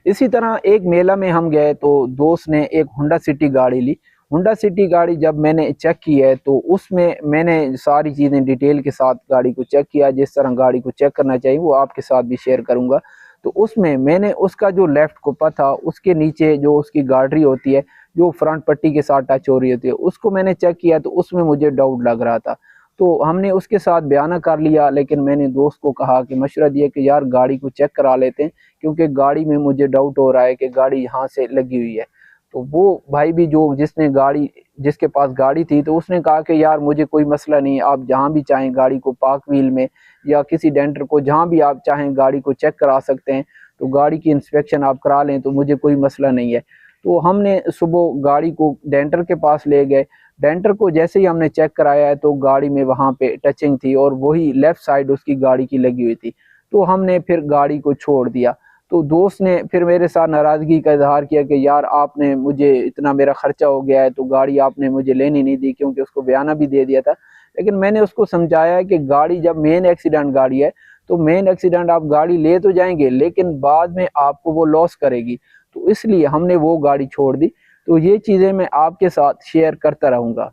इसी तरह एक मेला में हम गए तो दोस्त ने एक होंडा सिटी गाड़ी ली। होंडा सिटी गाड़ी जब मैंने चेक की है तो उसमें मैंने सारी चीज़ें डिटेल के साथ गाड़ी को चेक किया, जिस तरह गाड़ी को चेक करना चाहिए वो आपके साथ भी शेयर करूंगा। तो उसमें मैंने उसका जो लेफ्ट कोपा था उसके नीचे जो उसकी गार्डरी होती है, जो फ्रंट पट्टी के साथ टच हो रही होती है, उसको मैंने चेक किया तो उसमें मुझे डाउट लग रहा था। तो हमने उसके साथ बयाना कर लिया, लेकिन मैंने दोस्त को कहा कि मशवरा दिया कि यार गाड़ी को चेक करा लेते हैं, क्योंकि गाड़ी में मुझे डाउट हो रहा है कि गाड़ी यहाँ से लगी हुई है। तो वो भाई भी जो जिसके पास गाड़ी थी, तो उसने कहा कि यार मुझे कोई मसला नहीं, आप जहाँ भी चाहें गाड़ी को पार्क व्हील में या किसी डेंटर को जहाँ भी आप चाहें गाड़ी को चेक करा सकते हैं, तो गाड़ी की इंस्पेक्शन आप करा लें, तो मुझे कोई मसला नहीं है। तो हमने सुबह गाड़ी को डेंटर के पास ले गए। डेंटर को जैसे ही हमने चेक कराया है तो गाड़ी में वहाँ पे टचिंग थी और वही लेफ्ट साइड उसकी गाड़ी की लगी हुई थी। तो हमने फिर गाड़ी को छोड़ दिया। तो दोस्त ने फिर मेरे साथ नाराज़गी का इजहार किया कि यार आपने मुझे इतना, मेरा खर्चा हो गया है तो गाड़ी आपने मुझे लेनी नहीं दी, क्योंकि उसको बयाना भी दे दिया था। लेकिन मैंने उसको समझाया है कि गाड़ी जब मेन एक्सीडेंट गाड़ी है तो मेन एक्सीडेंट आप गाड़ी ले तो जाएंगे, लेकिन बाद में आपको वो लॉस करेगी। तो इसलिए हमने वो गाड़ी छोड़ दी। तो ये चीज़ें मैं आपके साथ शेयर करता रहूँगा।